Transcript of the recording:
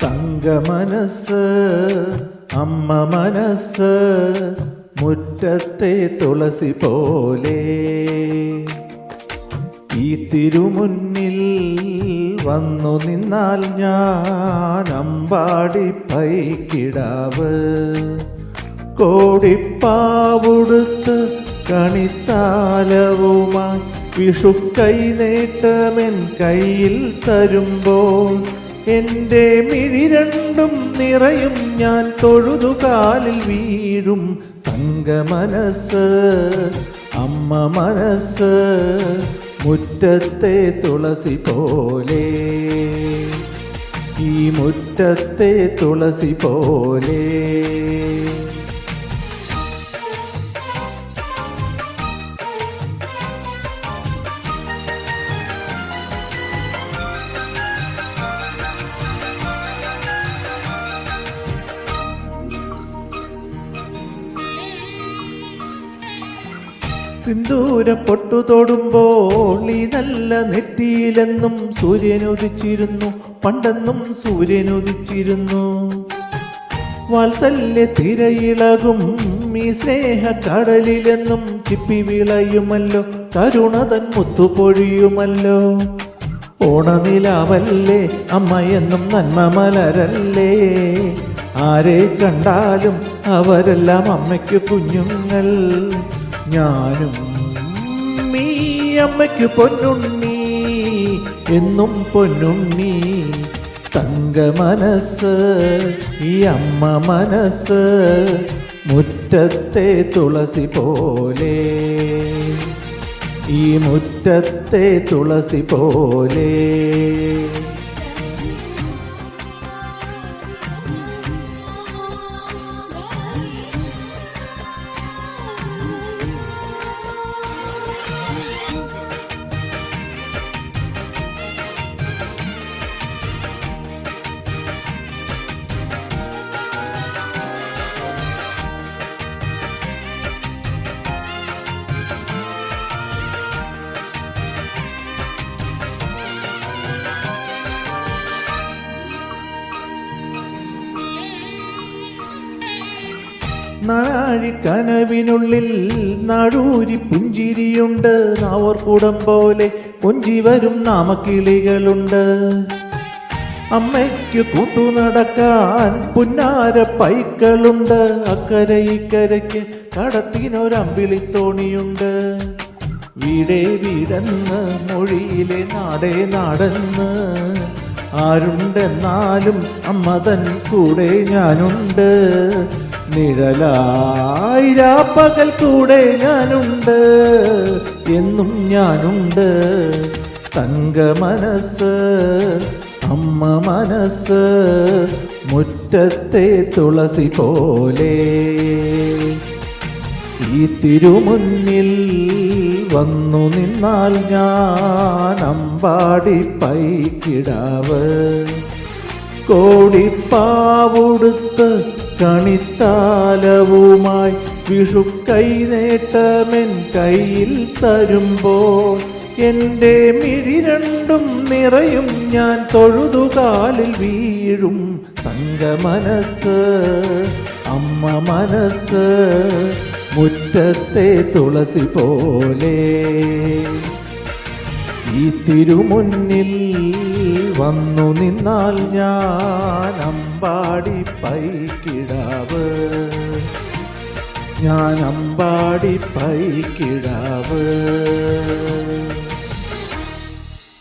തങ്ക മനസ്സ് അമ്മ മനസ്സ് മുറ്റത്തെ തുളസി പോലെ ഈ തിരുമുന്നിൽ വന്നു നിന്നാൽ ഞാൻ അമ്പാടി പൈക്കിടാവ് കോടിപ്പാവുടുത്ത് കണിത്താലവുമായി വിഷുക്കൈ നേട്ടമെൻ കയ്യിൽ തരുമ്പോൾ എൻ്റെ മിഴി രണ്ടും നിറയും ഞാൻ തൊഴുതുകാലിൽ വീഴും തങ്ക മനസ്സ് അമ്മ മനസ്സ് മുറ്റത്തെ തുളസി പോലെ ഈ മുറ്റത്തെ തുളസി പോലെ സിന്ദൂര പൊട്ടു തൊടുമ്പോൾ ഈ നല്ല നെറ്റിയിലെന്നും സൂര്യനുദിച്ചിരുന്നു പണ്ടെന്നും സൂര്യനുദിച്ചിരുന്നു വാത്സല്യ തിരയിളകും ഈ സ്നേഹ കടലിലെന്നും ചിപ്പി വിളയുമല്ലോ കരുണതൻ മുത്തുപൊഴിയുമല്ലോ ഓണനിലാവല്ലേ അമ്മയെന്നും നന്മ മലരല്ലേ ആരെ കണ്ടാലും അവരെല്ലാം അമ്മയ്ക്ക് കുഞ്ഞുങ്ങൾ ഞാനും ഈ അമ്മയ്ക്ക് പൊന്നുണ്ണി എന്നും പൊന്നുണ്ണി തങ്ക മനസ്സ് ഈ അമ്മ മനസ്സ് മുറ്റത്തെ തുളസി പോലെ ഈ മുറ്റത്തെ തുളസി പോലെ നാഴി കനവിനുള്ളിൽ നാടൂരി പുഞ്ചിരിയുണ്ട് നാവർക്കുടം പോലെ കൊഞ്ചി വരും നാമക്കിളികളുണ്ട് അമ്മയ്ക്ക് കൂട്ടു നടക്കാൻ പുന്നാര പൈക്കളുണ്ട് അക്കരെ ഇക്കരയ്ക്ക് കടത്തിനൊരമ്പിളിത്തോണിയുണ്ട് വീടേ വീടെന്ന് മൊഴിയിലെ നാടേ നാടെന്ന് ആരുണ്ടെന്നാലും അമ്മ തൻ കൂടെ ഞാനുണ്ട് നിഴലായി രാപ്പകൽ കൂടെ ഞാനുണ്ട് എന്നും ഞാനുണ്ട് തങ്ക മനസ്സ് അമ്മ മനസ്സ് മുറ്റത്തെ തുളസി പോലെ ഈ തിരുമുന്നിൽ വന്നു നിന്നാൽ ഞാൻ അമ്പാടി പൈക്കിടാവ് കോടിപ്പാവുടുത്ത് കണിത്താലവുമായി വിഷുക്കൈ നേട്ടമെൻ കയ്യിൽ തരുമ്പോൾ എൻ്റെ മിഴി രണ്ടും നിറയും ഞാൻ തൊഴുതുകാലിൽ വീഴും തങ്ക മനസ്സ് അമ്മ മനസ്സ് മുറ്റത്തെ തുളസി പോലെ ഈ തിരുമുന്നിൽ വന്നു നിന്നാൽ ഞാൻ അമ്പാടി പൈക്കിടാവ് ഞാൻ അമ്പാടി പൈക്കിടാവ്